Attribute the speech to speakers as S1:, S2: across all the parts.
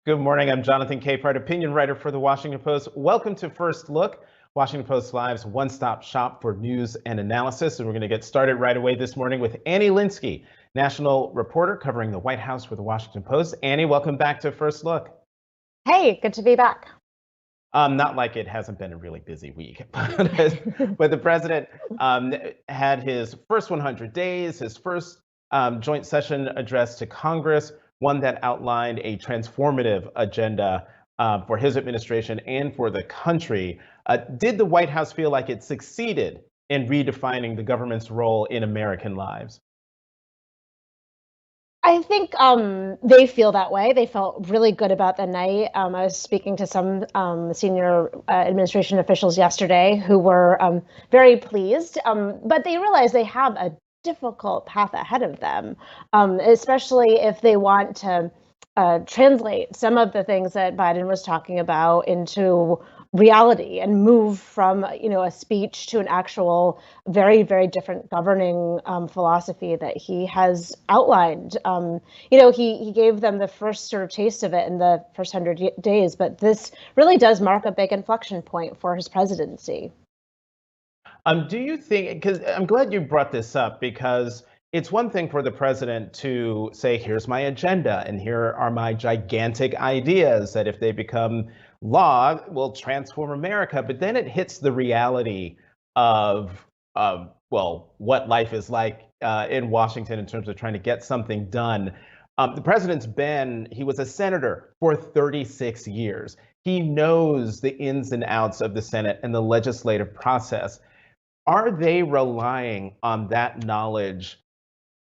S1: Good morning. I'm Jonathan Capehart, opinion writer for the Washington Post. Welcome to First Look, Washington Post Live's one-stop shop for news and analysis. And we're going to get started right away this morning with Annie Linsky, national reporter covering the White House for the Washington Post. Annie, welcome back to First Look.
S2: Hey, good to be back.
S1: Not like it hasn't been a really busy week, but the president had his first 100 days, his first joint session address to Congress, one that outlined a transformative agenda for his administration and for the country. Did the White House feel like it succeeded in redefining the government's role in American lives?
S2: I think they feel that way. They felt really good about the night. I was speaking to some senior administration officials yesterday who were very pleased, but they realize they have a difficult path ahead of them, especially if they want to translate some of the things that Biden was talking about into reality and move from a speech to an actual very, very different governing philosophy that he has outlined. He gave them the first sort of taste of it in the first 100 days, but this really does mark a big inflection point for his presidency.
S1: Do you think, because I'm glad you brought this up, because it's one thing for the president to say, here's my agenda and here are my gigantic ideas that if they become law will transform America. But then it hits the reality of, what life is like in Washington in terms of trying to get something done. The president's he was a senator for 36 years. He knows the ins and outs of the Senate and the legislative process. Are they relying on that knowledge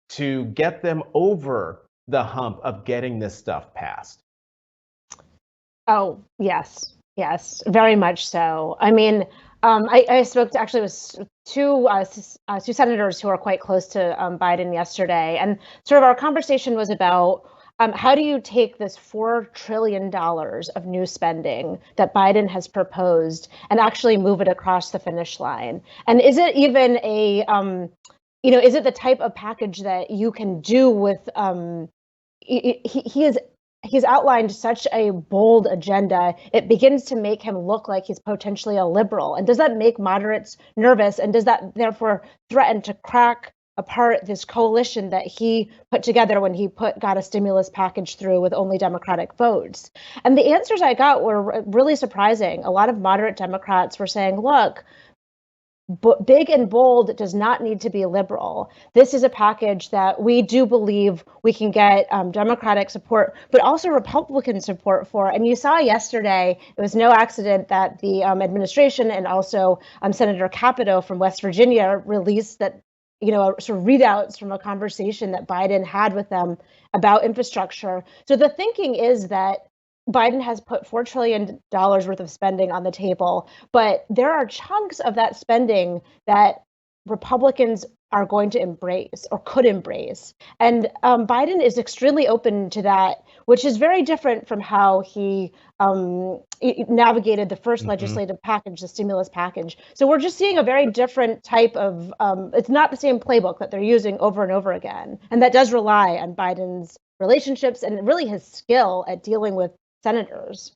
S1: to get them over the hump of getting this stuff passed?
S2: Oh, yes, very much so. I mean, I spoke to actually with two senators who are quite close to Biden yesterday, and sort of our conversation was about how do you take this $4 trillion of new spending that Biden has proposed and actually move it across the finish line? And is it even is it the type of package that you can do with? He's outlined such a bold agenda. It begins to make him look like he's potentially a liberal. And does that make moderates nervous? And does that therefore threaten to crack apart this coalition that he put together when he got a stimulus package through with only Democratic votes? And the answers I got were really surprising. A lot of moderate Democrats were saying, look, big and bold does not need to be liberal. This is a package that we do believe we can get Democratic support, but also Republican support for. And you saw yesterday, it was no accident that the administration and also Senator Capito from West Virginia released that, sort of readouts from a conversation that Biden had with them about infrastructure. So the thinking is that Biden has put $4 trillion worth of spending on the table, but there are chunks of that spending that Republicans are going to embrace or could embrace. And Biden is extremely open to that, which is very different from how he navigated the first legislative package, the stimulus package. So we're just seeing a very different type of, it's not the same playbook that they're using over and over again. And that does rely on Biden's relationships and really his skill at dealing with senators.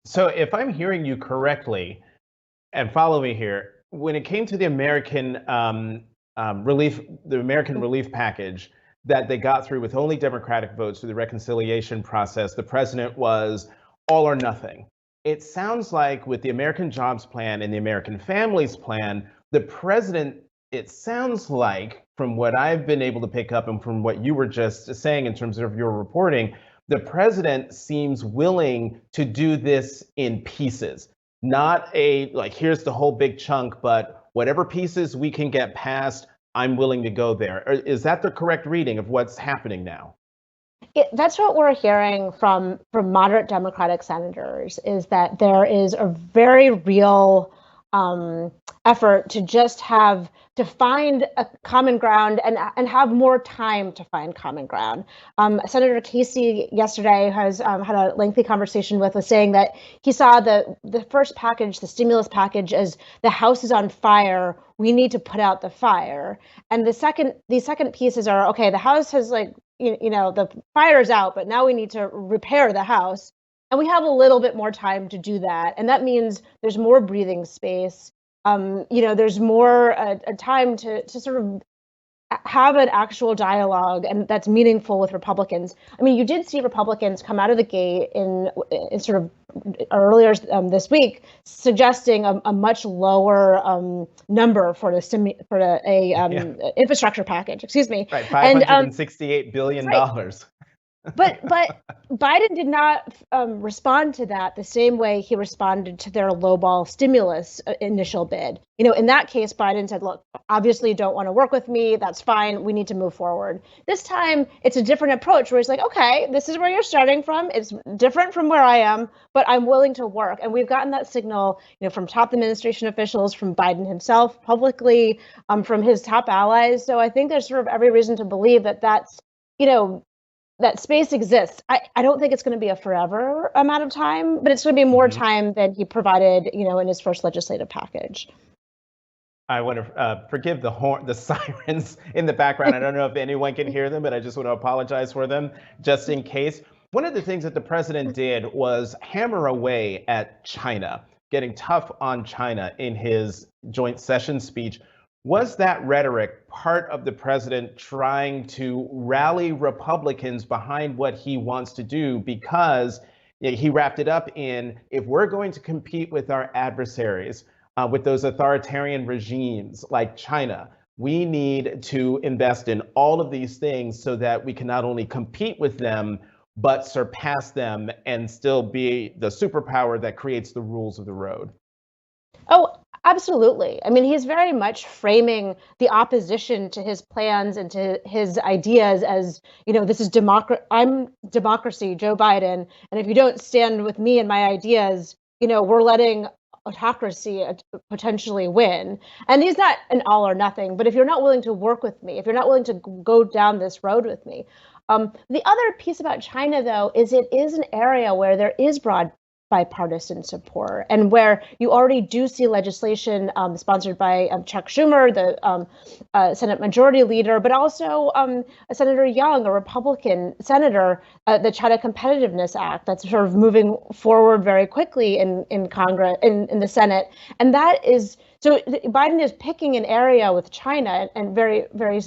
S1: So if I'm hearing you correctly, and follow me here, when it came to the American relief package that they got through with only Democratic votes through the reconciliation process, the president was all or nothing. It sounds like with the American Jobs Plan and the American Families Plan, the president, it sounds like, from what I've been able to pick up and from what you were just saying in terms of your reporting, the president seems willing to do this in pieces, not here's the whole big chunk, but whatever pieces we can get past, I'm willing to go there. Is that the correct reading of what's happening now?
S2: That's what we're hearing from moderate Democratic senators, is that there is a very real effort to just to find a common ground and have more time to find common ground. Senator Casey yesterday has had a lengthy conversation was saying that he saw the first package, the stimulus package, as the house is on fire. We need to put out the fire. And the second pieces are, okay, the house has the fire's out, but now we need to repair the house. And we have a little bit more time to do that. And that means there's more breathing space. There's more a time to sort of have an actual dialogue and that's meaningful with Republicans. I mean, you did see Republicans come out of the gate in sort of earlier this week suggesting a much lower number for the infrastructure package. Excuse me.
S1: Right, $568 billion.
S2: Right. But Biden did not respond to that the same way he responded to their lowball stimulus initial bid. In that case, Biden said, look, obviously you don't want to work with me. That's fine. We need to move forward. This time, it's a different approach where he's like, okay, this is where you're starting from. It's different from where I am, but I'm willing to work. And we've gotten that signal, from top administration officials, from Biden himself publicly, from his top allies. So I think there's sort of every reason to believe that that's, that space exists. I don't think it's going to be a forever amount of time, but it's going to be more time than he provided, in his first legislative package.
S1: I want to forgive the sirens in the background. I don't know if anyone can hear them, but I just want to apologize for them just in case. One of the things that the president did was hammer away at China, getting tough on China in his joint session speech. Was that rhetoric part of the president trying to rally Republicans behind what he wants to do? Because he wrapped it up in, if we're going to compete with our adversaries, with those authoritarian regimes like China, we need to invest in all of these things so that we can not only compete with them, but surpass them and still be the superpower that creates the rules of the road.
S2: Oh, absolutely. I mean, he's very much framing the opposition to his plans and to his ideas as, this is I'm democracy, Joe Biden. And if you don't stand with me and my ideas, we're letting autocracy potentially win. And he's not an all or nothing, but if you're not willing to work with me, if you're not willing to go down this road with me. The other piece about China, though, is it is an area where there is broad bipartisan support and where you already do see legislation sponsored by Chuck Schumer, the Senate Majority Leader, but also Senator Young, a Republican senator, the China Competitiveness Act that's sort of moving forward very quickly in Congress, in the Senate. And that is, so Biden is picking an area with China and very, very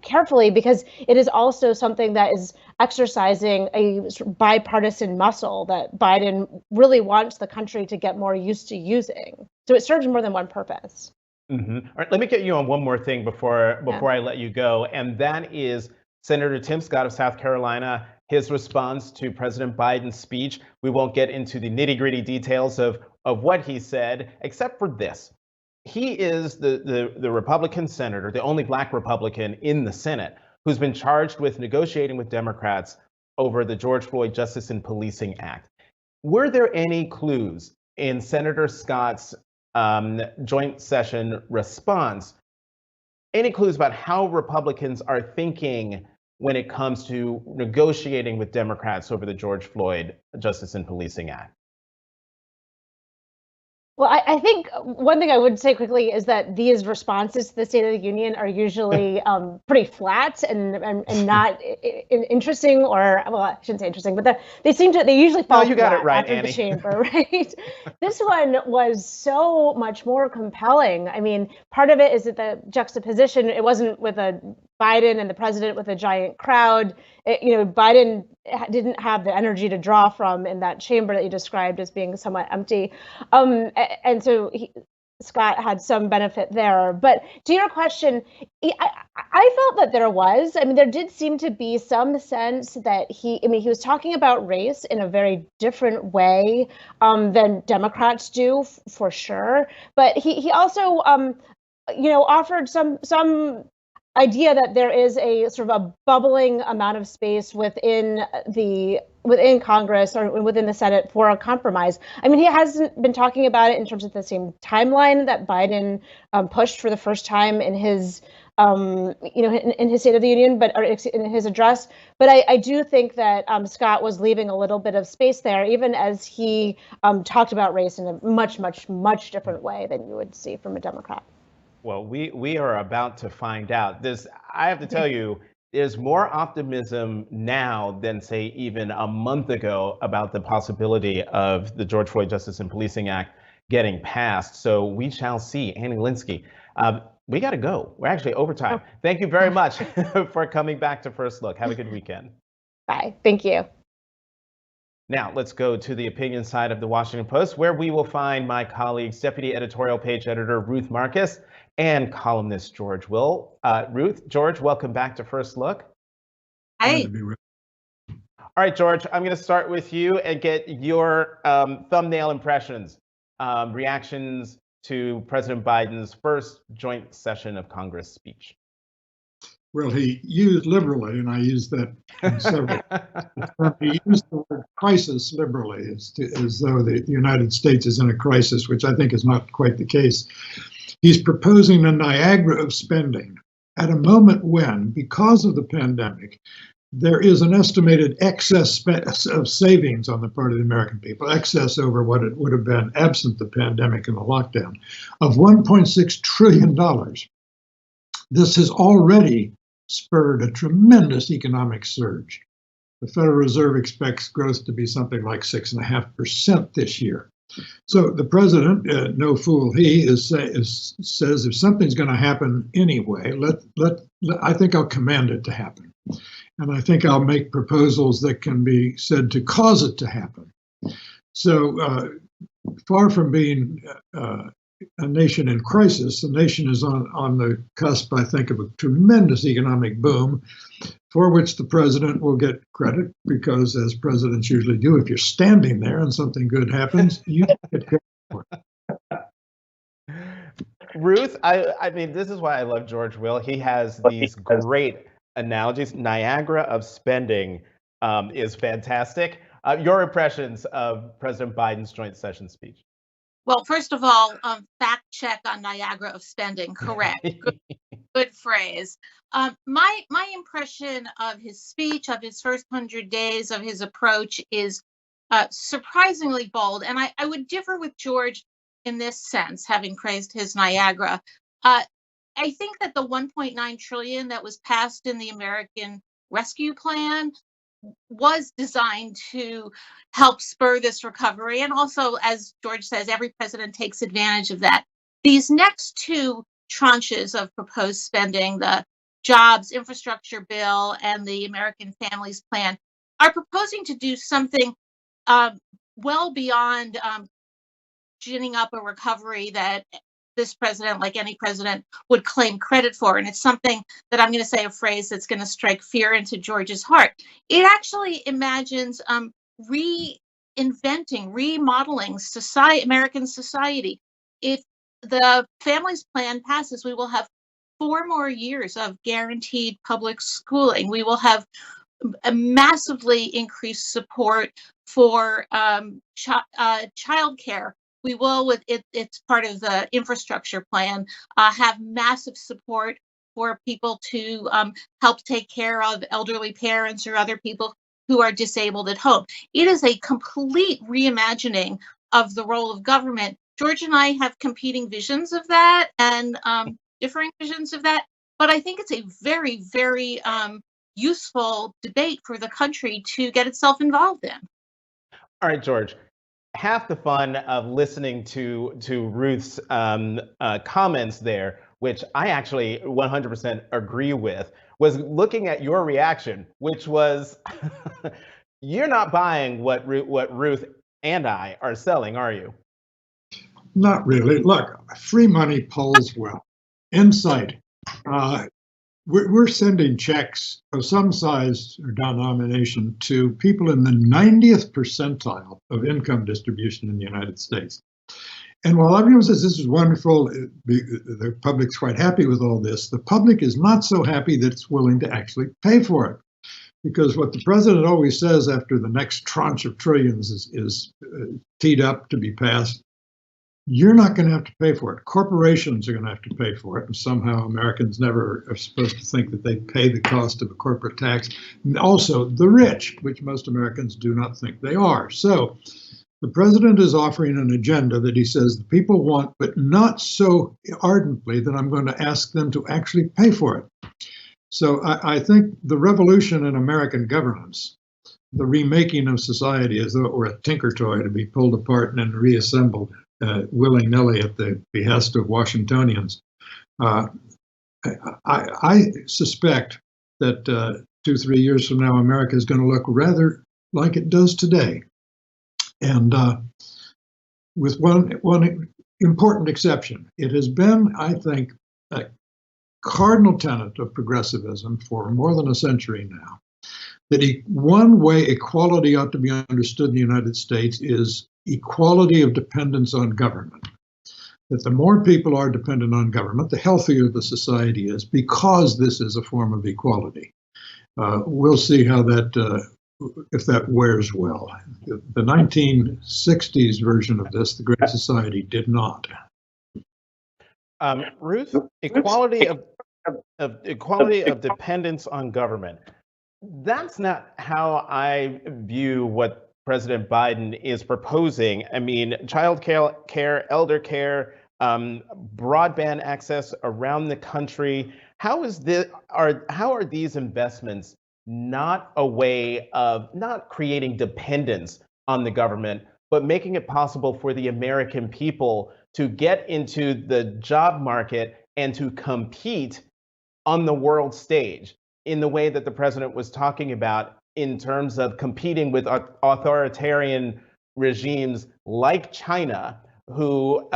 S2: carefully, because it is also something that is exercising a bipartisan muscle that Biden really wants the country to get more used to using. So it serves more than one purpose.
S1: Mm-hmm. All right, let me get you on one more thing before I let you go, and that is Senator Tim Scott of South Carolina, his response to President Biden's speech. We won't get into the nitty-gritty details of what he said, except for this. He is the Republican senator, the only Black Republican in the Senate, who's been charged with negotiating with Democrats over the George Floyd Justice and Policing Act. Were there any clues in Senator Scott's joint session response, any clues about how Republicans are thinking when it comes to negotiating with Democrats over the George Floyd Justice and Policing Act?
S2: Well, I think one thing I would say quickly is that these responses to the State of the Union are usually pretty flat and not interesting, or, well, I shouldn't say interesting, but they usually fall flat
S1: right,
S2: after
S1: Annie.
S2: the chamber, right? This one was so much more compelling. I mean, part of it is that the juxtaposition, it wasn't with a Biden and the president with a giant crowd. Biden didn't have the energy to draw from in that chamber that you described as being somewhat empty. And so Scott had some benefit there. But to your question, I felt that there did seem to be some sense that he was talking about race in a very different way than Democrats do, for sure. But he also, offered some idea that there is a sort of a bubbling amount of space within Congress or within the Senate for a compromise. I mean, he hasn't been talking about it in terms of the same timeline that Biden pushed for the first time in his in his State of the Union, or in his address. But I do think that Scott was leaving a little bit of space there, even as he talked about race in a much, much, much different way than you would see from a Democrat.
S1: Well, we are about to find out. I have to tell you, there's more optimism now than, say, even a month ago about the possibility of the George Floyd Justice and Policing Act getting passed. So we shall see. Annie Linsky, we got to go. We're actually over time. Thank you very much for coming back to First Look. Have a good weekend.
S2: Bye. Thank you.
S1: Now, let's go to the opinion side of the Washington Post, where we will find my colleagues, Deputy Editorial Page Editor Ruth Marcus and columnist George Will. George, welcome back to First Look.
S3: Hi.
S1: All right, George, I'm going to start with you and get your thumbnail impressions, reactions to President Biden's first joint session of Congress speech.
S3: Well, he used liberally, and I used that in several. He used the word crisis liberally, as though the United States is in a crisis, which I think is not quite the case. He's proposing a Niagara of spending at a moment when, because of the pandemic, there is an estimated excess of savings on the part of the American people, excess over what it would have been absent the pandemic and the lockdown, of $1.6 trillion. This has already spurred a tremendous economic surge. The Federal Reserve expects growth to be something like 6.5% this year. So the president, no fool he, says if something's going to happen anyway, I think I'll command it to happen. And I think I'll make proposals that can be said to cause it to happen. So far from being a nation in crisis, the nation is on the cusp, I think, of a tremendous economic boom for which the president will get credit because, as presidents usually do, if you're standing there and something good happens, you get credit for it.
S1: Ruth, I mean, this is why I love George Will. He has these great analogies. Niagara of spending is fantastic. Your impressions of President Biden's joint session speech?
S4: Well, first of all, fact check on Niagara of spending. Correct. Good phrase. My impression of his speech, of his first 100 days, of his approach is surprisingly bold. And I would differ with George in this sense, having praised his Niagara. I think that the $1.9 trillion that was passed in the American Rescue Plan was designed to help spur this recovery. And also, as George says, every president takes advantage of that. These next two tranches of proposed spending, the jobs infrastructure bill and the American Families Plan, are proposing to do something well beyond ginning up a recovery that this president, like any president, would claim credit for. And it's something that I'm going to say a phrase that's going to strike fear into George's heart. It actually imagines reinventing, remodeling American society. If the Families Plan passes, we will have 4 more years of guaranteed public schooling. We will have a massively increased support for childcare. We will, with it's part of the infrastructure plan, have massive support for people to help take care of elderly parents or other people who are disabled at home. It is a complete reimagining of the role of government. George and I have competing visions of that and differing visions of that, but I think it's a very, very useful debate for the country to get itself involved in.
S1: All right, George. Half the fun of listening to Ruth's comments there, which I actually 100% agree with, was looking at your reaction, which was, you're not buying what Ruth and I are selling, are you?
S3: Not really. Look, free money polls well. Insight. We're sending checks of some size or denomination to people in the 90th percentile of income distribution in the United States. And while everyone says this is wonderful, the public's quite happy with all this, the public is not so happy that it's willing to actually pay for it. Because what the president always says after the next tranche of trillions is teed up to be passed, you're not going to have to pay for it. Corporations are going to have to pay for it. And somehow Americans never are supposed to think that they pay the cost of a corporate tax. And also the rich, which most Americans do not think they are. So the president is offering an agenda that he says the people want, but not so ardently that I'm going to ask them to actually pay for it. So I think the revolution in American governance, the remaking of society as though it were a tinker toy to be pulled apart and then reassembled willy-nilly at the behest of Washingtonians. I suspect that 2-3 years from now, America is going to look rather like it does today. And with one important exception, it has been, I think, a cardinal tenet of progressivism for more than a century now, that one way equality ought to be understood in the United States is equality of dependence on government. That the more people are dependent on government, the healthier the society is, because this is a form of equality. We'll see how that, if that wears well. The 1960s version of this, the Great Society, did not.
S1: Ruth, equality of dependence on government. That's not how I view what President Biden is proposing. I mean, child care, elder care, broadband access around the country. How are these investments not a way of not creating dependence on the government, but making it possible for the American people to get into the job market and to compete on the world stage in the way that the president was talking about, in terms of competing with authoritarian regimes like China, who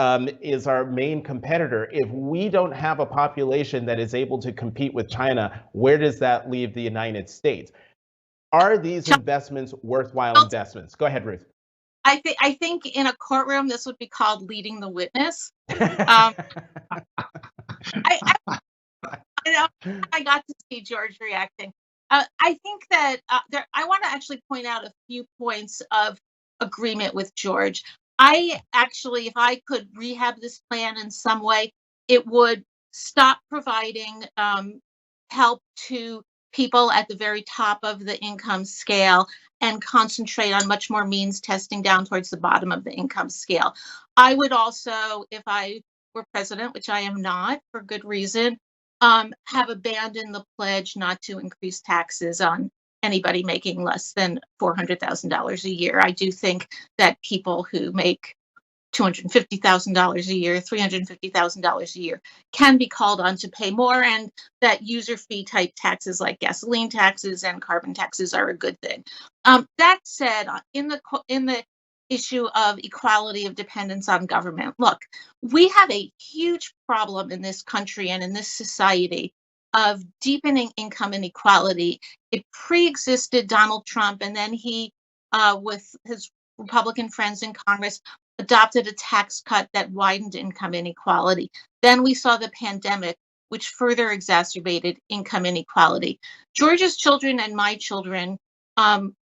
S1: is our main competitor? If we don't have a population that is able to compete with China, where does that leave the United States? Are these investments worthwhile investments? Go ahead, Ruth.
S4: I think in a courtroom, this would be called leading the witness. I got to see George reacting. I think that I want to actually point out a few points of agreement with George. I actually, if I could rehab this plan in some way, it would stop providing help to people at the very top of the income scale and concentrate on much more means testing down towards the bottom of the income scale. I would also, if I were president, which I am not for good reason, have abandoned the pledge not to increase taxes on anybody making less than $400,000 a year. I do think that people who make $250,000 a year, $350,000 a year can be called on to pay more, and that user fee type taxes like gasoline taxes and carbon taxes are a good thing. That said, in the issue of equality of dependence on government, look, we have a huge problem in this country and in this society of deepening income inequality. It pre-existed Donald Trump, and then he, with his Republican friends in Congress, adopted a tax cut that widened income inequality. Then we saw the pandemic, which further exacerbated income inequality. George's children and my children,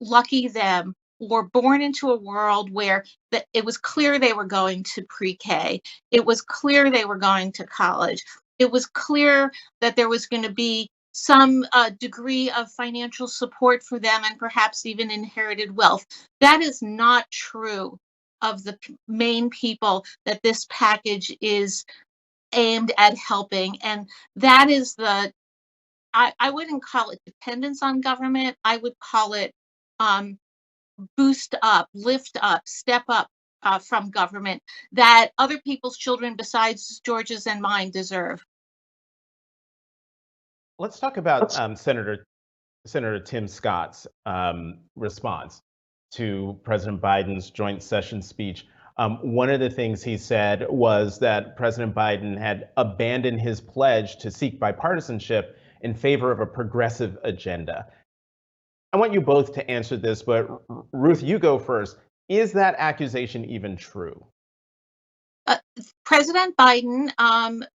S4: lucky them, were born into a world where it was clear they were going to pre-K. It was clear they were going to college. It was clear that there was going to be some degree of financial support for them and perhaps even inherited wealth. That is not true of the main people that this package is aimed at helping. And that is I wouldn't call it dependence on government. I would call it boost up, lift up, step up from government that other people's children besides George's and mine deserve.
S1: Let's talk about Senator Tim Scott's response to President Biden's joint session speech. One of the things he said was that President Biden had abandoned his pledge to seek bipartisanship in favor of a progressive agenda. I want you both to answer this, but Ruth, you go first. Is that accusation even true?
S4: President Biden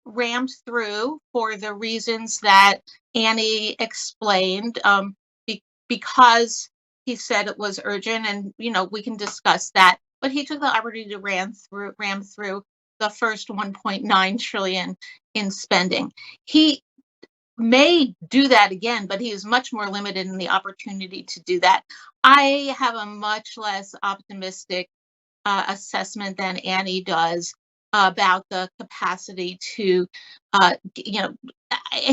S4: rammed through for the reasons that Annie explained, because he said it was urgent, and we can discuss that. But he took the opportunity to ram through the first 1.9 trillion in spending. He may do that again, but he is much more limited in the opportunity to do that. I have a much less optimistic assessment than Annie does about the capacity to, I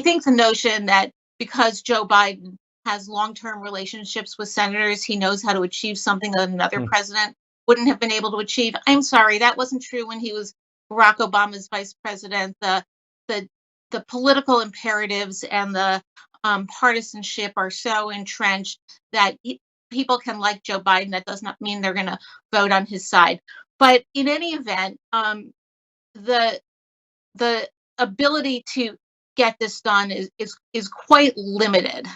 S4: think the notion that because Joe Biden has long-term relationships with senators, he knows how to achieve something that another president wouldn't have been able to achieve. I'm sorry, that wasn't true when he was Barack Obama's vice president. The political imperatives and the partisanship are so entrenched that people can like Joe Biden. That does not mean they're going to vote on his side. But in any event, the ability to get this done is quite limited.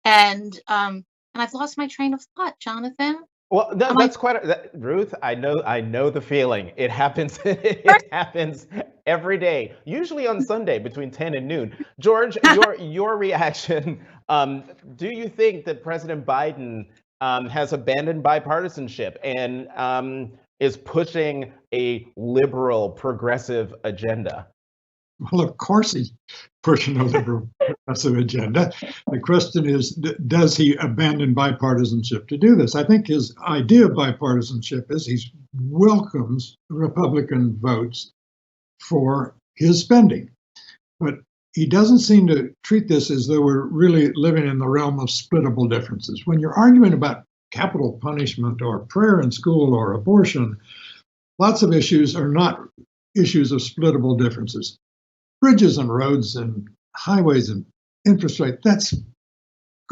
S4: And I've lost my train of thought, Jonathan.
S1: Well, that's Ruth. I know the feeling. It happens. It happens every day, usually on Sunday between 10 and noon. George, your reaction. Do you think that President Biden has abandoned bipartisanship and is pushing a liberal, progressive agenda?
S3: Well, of course he's pushing a liberal progressive agenda. The question is, does he abandon bipartisanship to do this? I think his idea of bipartisanship is he welcomes Republican votes for his spending. But he doesn't seem to treat this as though we're really living in the realm of splittable differences. When you're arguing about capital punishment or prayer in school or abortion, lots of issues are not issues of splittable differences. Bridges and roads and highways and infrastructure, that's,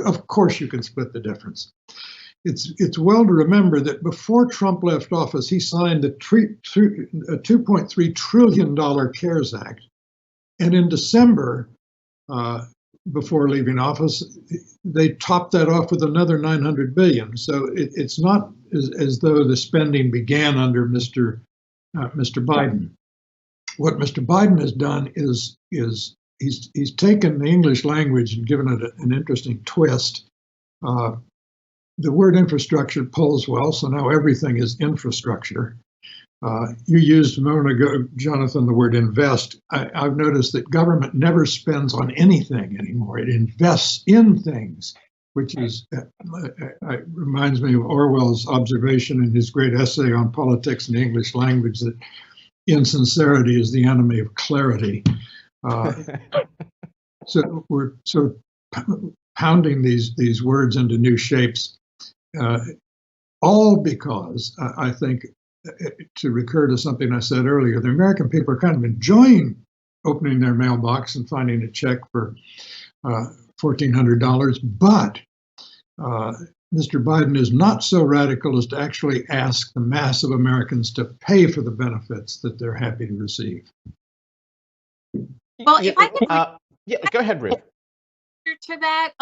S3: of course you can split the difference. It's well to remember that before Trump left office, he signed the $2.3 trillion CARES Act. And in December, before leaving office, they topped that off with another $900 billion. So it's not as though the spending began under Mr. Biden. What Mr. Biden has done is he's taken the English language and given it an interesting twist. The word infrastructure pulls well, so now everything is infrastructure. You used a moment ago, Jonathan, the word invest. I've noticed that government never spends on anything anymore. It invests in things, which is reminds me of Orwell's observation in his great essay on politics and the English language that insincerity is the enemy of clarity. So we're sort of pounding these words into new shapes, all because I think, to recur to something I said earlier, the American people are kind of enjoying opening their mailbox and finding a check for $1,400, but Mr. Biden is not so radical as to actually ask the mass of Americans to pay for the benefits that they're happy to receive.
S4: Well, if I can
S1: go ahead, Ruth.
S4: To that,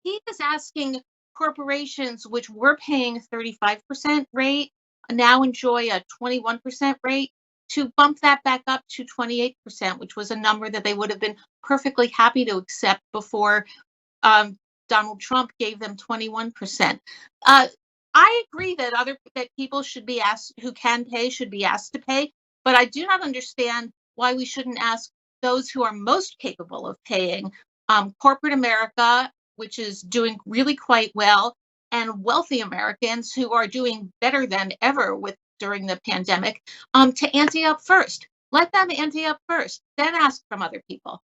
S4: he is asking corporations which were paying 35% rate now enjoy a 21% rate to bump that back up to 28%, which was a number that they would have been perfectly happy to accept before Donald Trump gave them 21%. I agree that people should be asked, who can pay, should be asked to pay, but I do not understand why we shouldn't ask those who are most capable of paying, corporate America, which is doing really quite well, and wealthy Americans who are doing better than ever during the pandemic, to ante up first. Let them ante up first, then ask from other people.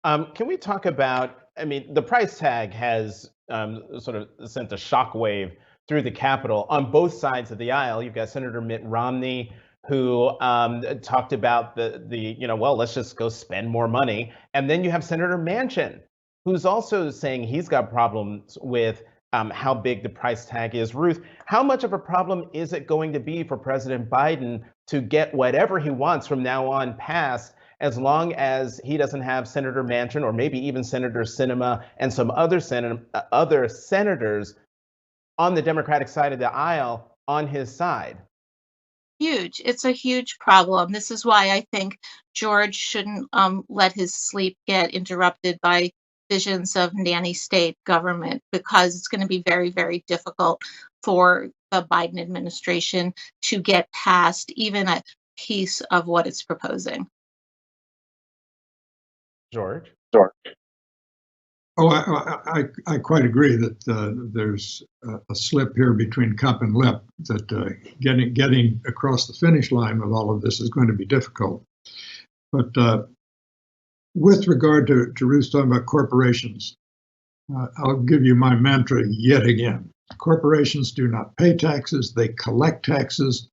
S1: Can we talk about, the price tag has sort of sent a shockwave through the Capitol on both sides of the aisle. You've got Senator Mitt Romney, who talked about let's just go spend more money. And then you have Senator Manchin, who's also saying he's got problems with how big the price tag is. Ruth, how much of a problem is it going to be for President Biden to get whatever he wants from now on passed, as long as he doesn't have Senator Manchin or maybe even Senator Sinema and some other senators on the Democratic side of the aisle on his side?
S4: Huge. It's a huge problem. This is why I think George shouldn't let his sleep get interrupted by visions of nanny state government, because it's going to be very, very difficult for the Biden administration to get past even a piece of what it's proposing.
S1: George?
S3: Oh, I quite agree that there's a slip here between cup and lip, that getting across the finish line with all of this is going to be difficult. But with regard to Ruth's talking about corporations, I'll give you my mantra yet again. Corporations do not pay taxes, they collect taxes.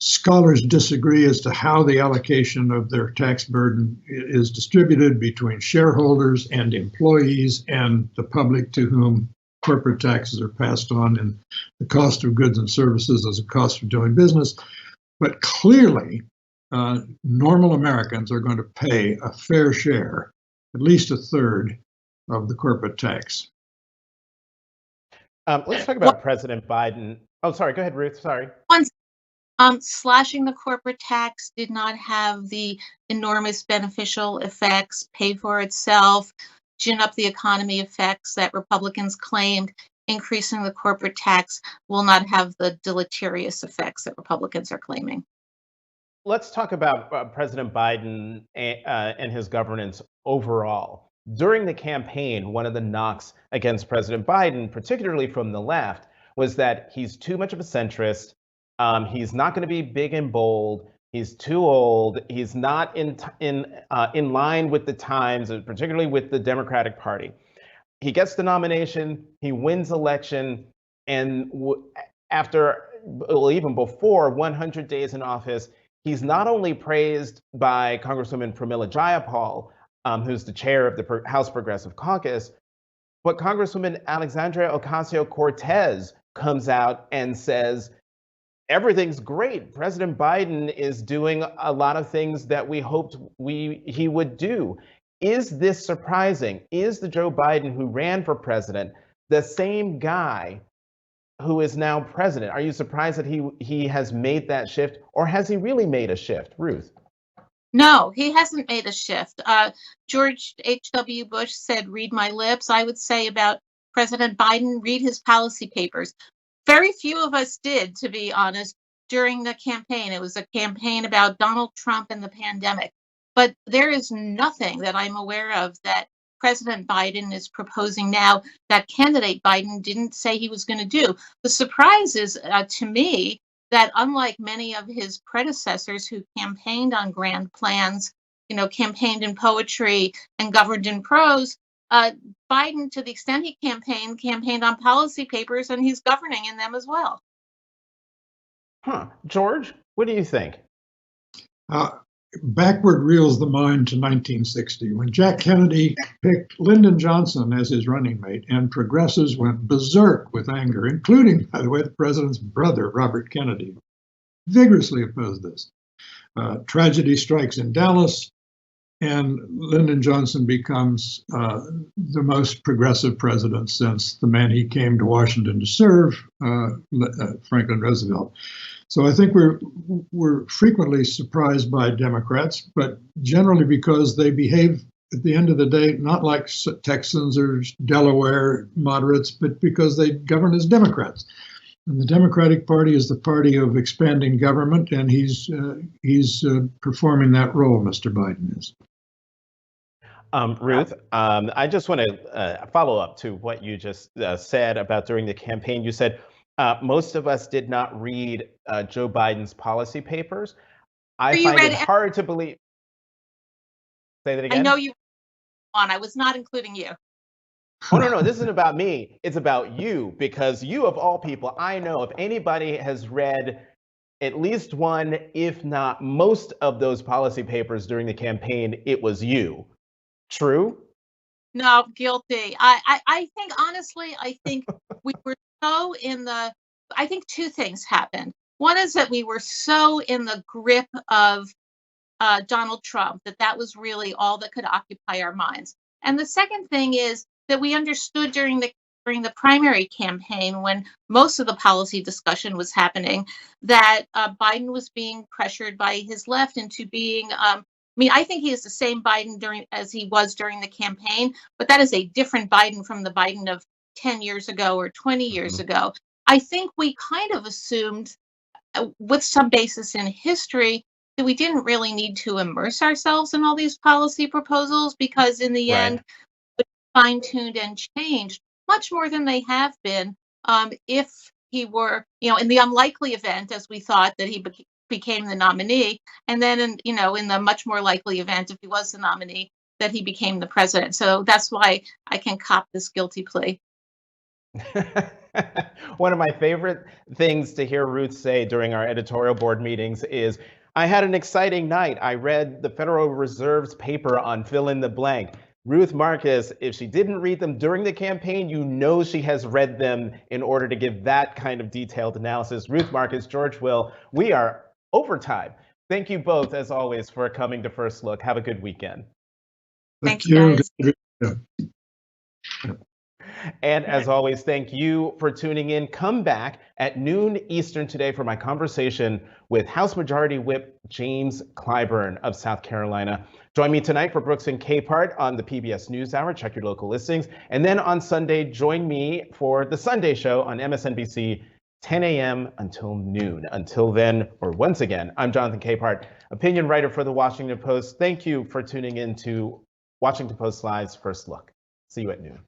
S3: Scholars disagree as to how the allocation of their tax burden is distributed between shareholders and employees and the public to whom corporate taxes are passed on, and the cost of goods and services as a cost of doing business. But clearly, normal Americans are going to pay a fair share, at least a third, of the corporate tax.
S1: Let's talk about President Biden. Oh, sorry. Go ahead, Ruth. Sorry.
S4: Slashing the corporate tax did not have the enormous beneficial effects, pay for itself, gin up the economy effects that Republicans claimed. Increasing the corporate tax will not have the deleterious effects that Republicans are claiming.
S1: Let's talk about President Biden and his governance overall. During the campaign, one of the knocks against President Biden, particularly from the left, was that he's too much of a centrist. He's not going to be big and bold. He's too old. He's not in line with the times, particularly with the Democratic Party. He gets the nomination. He wins election, and even before 100 days in office, he's not only praised by Congresswoman Pramila Jayapal, who's the chair of the House Progressive Caucus, but Congresswoman Alexandria Ocasio-Cortez comes out and says, everything's great. President Biden is doing a lot of things that we hoped he would do. Is this surprising? Is the Joe Biden who ran for president the same guy who is now president? Are you surprised that he has made that shift, or has he really made a shift, Ruth?
S4: No, he hasn't made a shift. George H.W. Bush said, read my lips. I would say about President Biden, read his policy papers. Very few of us did, to be honest, during the campaign. It was a campaign about Donald Trump and the pandemic. But there is nothing that I'm aware of that President Biden is proposing now that candidate Biden didn't say he was going to do. The surprise is, to me, that unlike many of his predecessors who campaigned on grand plans, campaigned in poetry and governed in prose, Biden, to the extent he campaigned on policy papers, and he's governing in them as well.
S1: George, what do you think?
S3: Backward reels the mind to 1960, when Jack Kennedy picked Lyndon Johnson as his running mate, and progressives went berserk with anger, including, by the way, the president's brother, Robert Kennedy, vigorously opposed this. Tragedy strikes in Dallas, and Lyndon Johnson becomes the most progressive president since the man he came to Washington to serve, Franklin Roosevelt. So I think we're frequently surprised by Democrats, but generally because they behave at the end of the day not like Texans or Delaware moderates, but because they govern as Democrats. And the Democratic Party is the party of expanding government, and he's performing that role, Mr. Biden is.
S1: Ruth, I just want to follow up to what you just said about during the campaign. You said most of us did not read Joe Biden's policy papers. I find it hard to believe. Say that again.
S4: I know you. I was not including you.
S1: Oh, no, this isn't about me. It's about you, because you, of all people, I know if anybody has read at least one, if not most of those policy papers during the campaign, it was you. True?
S4: No, guilty. I think, honestly, we were so I think two things happened. One is that we were so in the grip of Donald Trump that was really all that could occupy our minds. And the second thing is that we understood during the primary campaign, when most of the policy discussion was happening, that Biden was being pressured by his left into being I think he is the same Biden as he was during the campaign, but that is a different Biden from the Biden of 10 years ago or 20 years ago. I think we kind of assumed, with some basis in history, that we didn't really need to immerse ourselves in all these policy proposals, because in the end, fine-tuned and changed much more than they have been if he were, in the unlikely event, as we thought, that he became the nominee, and then in the much more likely event, if he was the nominee, that he became the president. So that's why I can cop this guilty plea.
S1: One of my favorite things to hear Ruth say during our editorial board meetings is, I had an exciting night. I read the Federal Reserve's paper on fill in the blank. Ruth Marcus, if she didn't read them during the campaign, you know she has read them in order to give that kind of detailed analysis. Ruth Marcus, George Will, we are over time. Thank you both, as always, for coming to First Look. Have a good weekend.
S4: Thanks, guys.
S1: And as always, thank you for tuning in. Come back at noon Eastern today for my conversation with House Majority Whip James Clyburn of South Carolina. Join me tonight for Brooks and Capehart on the PBS NewsHour. Check your local listings. And then on Sunday, join me for the Sunday Show on MSNBC, 10 a.m. until noon. Until then, or once again, I'm Jonathan Capehart, opinion writer for the Washington Post. Thank you for tuning in to Washington Post Live's First Look. See you at noon.